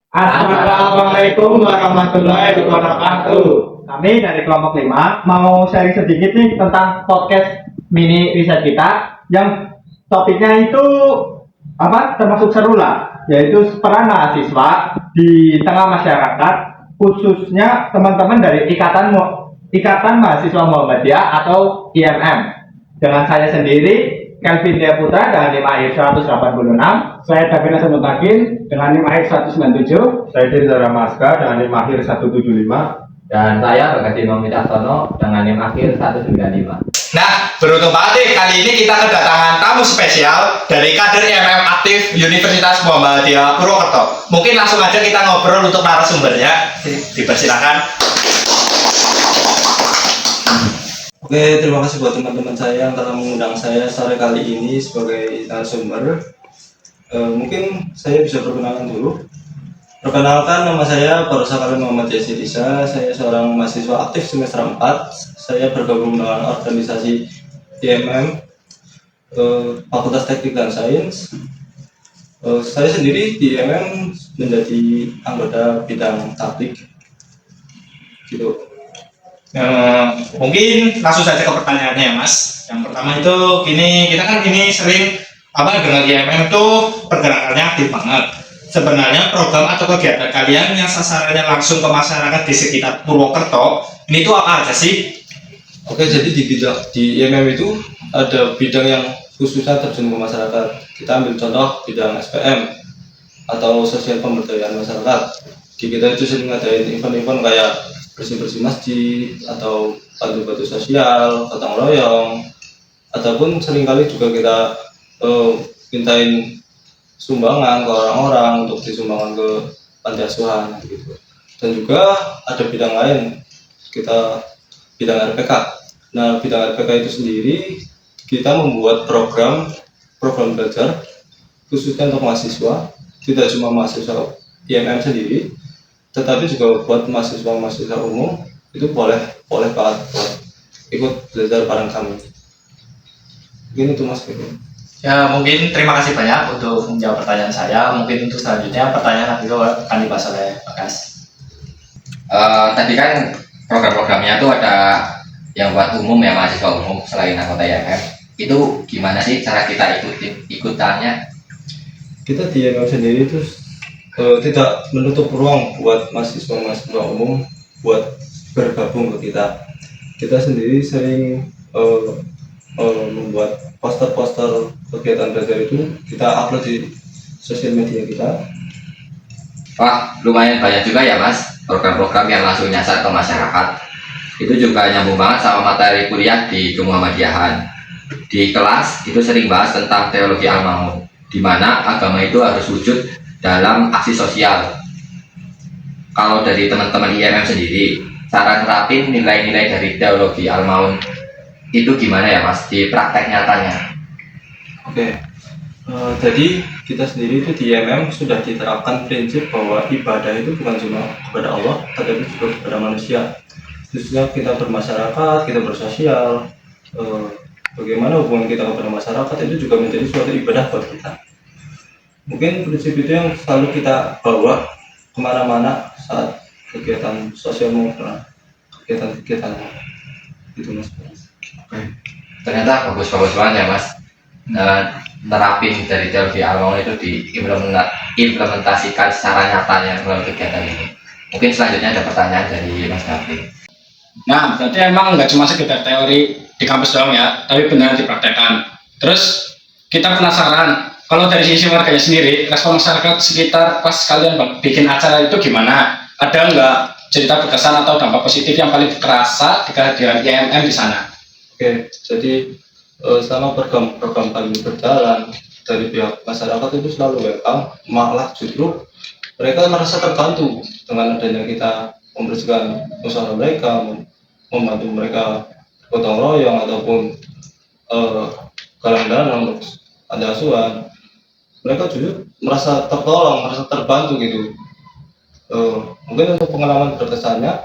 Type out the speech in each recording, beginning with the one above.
Assalamualaikum warahmatullahi wabarakatuh. Kami dari kelompok 5 mau sharing sedikit nih tentang podcast mini riset kita yang topiknya itu termasuk seru lah, yaitu peran mahasiswa di tengah masyarakat, khususnya teman-teman dari Ikatan Mahasiswa Muhammadiyah atau IMM. Dengan saya sendiri Kelvin Dia Putra dengan NIM akhir 186. Saya Davina Semutakin dengan NIM akhir 197. Saya Dindra Maska dengan NIM akhir 175. Dan saya Bagatino Wicaksono dengan NIM akhir 195. Nah, beruntung banget kali ini kita kedatangan tamu spesial dari kader IMM aktif Universitas Muhammadiyah Purwokerto. Mungkin langsung aja kita ngobrol untuk narasumbernya. Dipersilakan. Oke, terima kasih buat teman-teman saya yang telah mengundang saya sore kali ini sebagai narasumber. Mungkin saya bisa perkenalan dulu. Perkenalkan, nama saya Parosa Khalil Muhammad Yasidisa. Saya seorang mahasiswa aktif semester 4. Saya bergabung dengan organisasi IMM, Fakultas Teknik dan Sains. Saya sendiri di IMM menjadi anggota bidang tablik. Gitu. Mungkin langsung saja ke pertanyaannya ya Mas. Yang pertama itu kita kan sering dengan IMM itu pergerakannya aktif banget. Sebenarnya program atau kegiatan kalian yang sasarannya langsung ke masyarakat di sekitar Purwokerto ini tuh apa aja sih? Oke, jadi di IMM itu ada bidang yang khususnya terjun ke masyarakat. Kita ambil contoh bidang SPM atau sosial pemberdayaan masyarakat. Di kita itu sering ngadain event-event kayak bersih-bersih masjid atau bantu-bantu sosial, gotong royong, ataupun seringkali juga kita mintain sumbangan ke orang-orang untuk disumbangkan ke panti asuhan gitu. Dan juga ada bidang lain, kita bidang RPK. Nah, bidang RPK itu sendiri kita membuat program belajar khususnya untuk mahasiswa, tidak cuma mahasiswa IMM sendiri, tetapi juga buat mahasiswa umum itu boleh banget buat ikut belajar bareng kami. Mungkin itu Mas Kevin. Ya, mungkin terima kasih banyak untuk menjawab pertanyaan saya. Mungkin untuk selanjutnya pertanyaan itu akan dibahas oleh Bagas. Tadi kan program-programnya itu ada yang buat umum ya, mahasiswa umum selain anggota IMM. Itu gimana sih cara kita ikutannya? Kita di IMM sendiri itu tidak menutup ruang buat mahasiswa umum buat bergabung ke kita. Kita sendiri sering membuat poster-poster kegiatan belajar itu kita upload di sosial media kita. Wah, lumayan banyak juga ya Mas program-program yang langsung nyasar ke masyarakat. Itu juga nyambung banget sama materi kuliah di Kemuhammadiyahan. Di kelas itu sering bahas tentang teologi Al-Maun, di mana agama itu harus wujud dalam aksi sosial. Kalau dari teman-teman IMM sendiri, cara nerapin nilai-nilai dari teologi Al-Maun itu gimana ya Mas di praktek nyatanya? Oke, jadi kita sendiri itu di IMM sudah diterapkan prinsip bahwa ibadah itu bukan cuma kepada Allah, tetapi juga kepada manusia. Khususnya kita bermasyarakat, kita bersosial, bagaimana hubungan kita kepada masyarakat itu juga menjadi suatu ibadah buat kita. Mungkin prinsip itu yang selalu kita bawa kemana-mana saat kegiatan sosial maupun kegiatan itu Mas. Oke. Ternyata bagus-bagus banget ya Mas. Nerapin dari teologi Al-Maun itu diimplementasikan secara nyatanya melalui kegiatan ini. Mungkin selanjutnya ada pertanyaan dari Mas Gafri. Nah, berarti emang nggak cuma sekedar teori di kampus doang ya, tapi benar dipraktekkan. Terus kita penasaran, kalau dari sisi warganya sendiri, respon masyarakat sekitar pas kalian bikin acara itu gimana? Ada nggak cerita berkesan atau dampak positif yang paling terasa di kehadiran IMM di sana? Oke, jadi selama program kami berjalan dari pihak masyarakat itu selalu welcome, malah justru mereka merasa terbantu dengan adanya kita membersihkan usaha mereka, membantu mereka gotong royong ataupun galang dana untuk panti asuhan. Mereka justru merasa tertolong, merasa terbantu gitu. Mungkin untuk pengalaman berkesannya,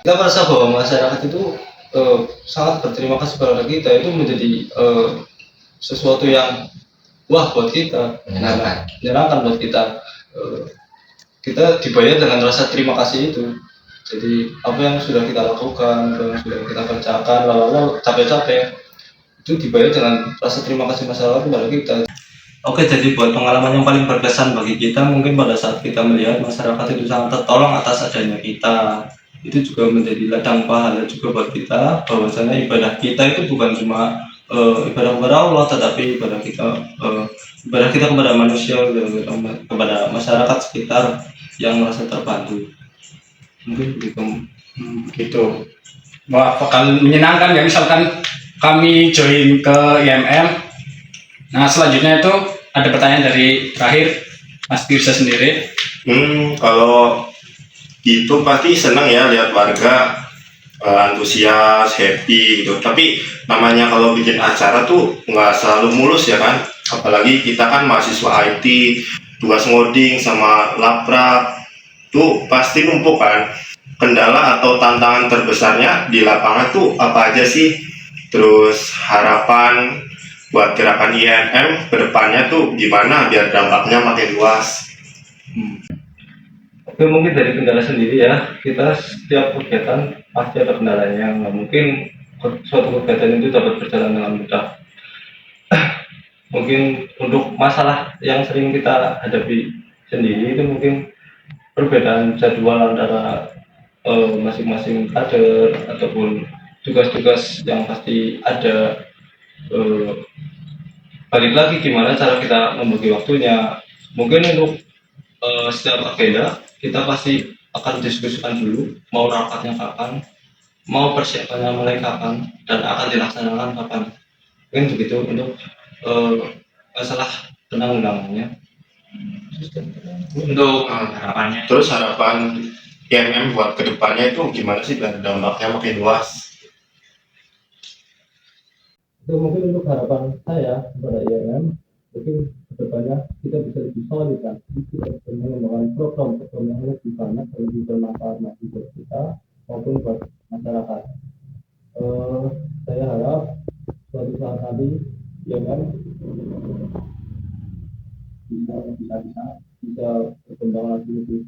kita merasa bahwa masyarakat itu sangat berterima kasih kepada kita. Itu menjadi sesuatu yang wah buat kita, menyenangkan buat kita. kita dibayar dengan rasa terima kasih itu. Jadi apa yang sudah kita lakukan, apa yang sudah kita kerjakan, lalu capek-capek itu dibayar dengan rasa terima kasih masyarakat kepada kita. Oke, jadi buat pengalaman yang paling berkesan bagi kita mungkin pada saat kita melihat masyarakat itu sangat tertolong atas adanya kita, itu juga menjadi ladang pahala juga buat kita, bahwasanya ibadah kita itu bukan cuma ibadah kepada Allah, tetapi ibadah kita kepada manusia dan kepada masyarakat sekitar yang merasa terbantu. Mungkin begitu. Gitu. Wah, bakal menyenangkan ya misalkan kami join ke IMM. Nah, selanjutnya itu ada pertanyaan dari terakhir Mas Tirsa sendiri. Kalau itu pasti senang ya lihat warga antusias, happy gitu. Tapi namanya kalau bikin acara tuh nggak selalu mulus ya kan. Apalagi kita kan mahasiswa IT, tugas ngoding sama laprak tuh pasti numpuk kan. Kendala atau tantangan terbesarnya di lapangan tuh apa aja sih? Terus harapan buat gerakan IMM kedepannya tuh gimana biar dampaknya makin luas? Oke, mungkin dari kendala sendiri ya, kita setiap kegiatan pasti ada kendalanya. Nggak mungkin suatu kegiatan itu dapat berjalan dengan mudah. Mungkin untuk masalah yang sering kita hadapi sendiri itu mungkin perbedaan jadwal antara masing-masing kader ataupun tugas-tugas yang pasti ada. Balik lagi gimana cara kita membagi waktunya. Mungkin untuk setiap agenda kita pasti akan diskusikan dulu mau rapatnya kapan, mau persiapannya mulai kapan, dan akan dilaksanakan kapan. Mungkin begitu untuk masalah undang-undangnya. Untuk harapannya. Terus harapan IMM buat kedepannya itu gimana sih biar dampaknya makin luas? Itu mungkin untuk harapan saya kepada IMM, mungkin kedepannya kita bisa lebih solid kan, kita bisa mengembangkan program-program yang lebih banyak dan lebih bermanfaat buat kita maupun buat masyarakat. Saya harap suatu saat nanti IMM bisa berkembang lagi lebih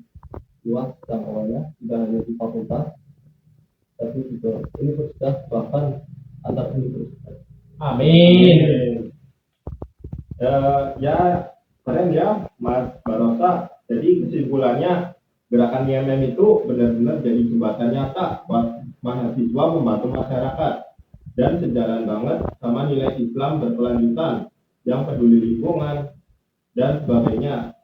luas jangkauannya, tidak hanya di fakultas, tapi juga universitas bahkan antar universitas. Amin. Ya keren ya Mas Barosa. Jadi kesimpulannya gerakan IMM itu benar-benar jadi jembatan nyata buat mahasiswa membantu masyarakat dan sejalan banget sama nilai Islam berkelanjutan yang peduli lingkungan dan sebagainya.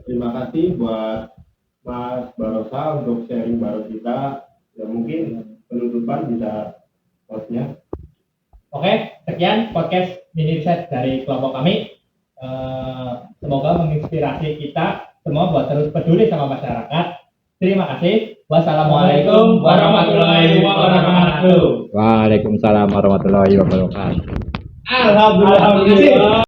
Terima kasih buat Mas Barosa untuk sharing bareng kita. Ya mungkin penutupan bisa hostnya. Oke, sekian podcast mini riset dari kelompok kami. Semoga menginspirasi kita semua buat terus peduli sama masyarakat. Terima kasih. Wassalamualaikum warahmatullahi wabarakatuh. Waalaikumsalam warahmatullahi wabarakatuh. Alhamdulillah.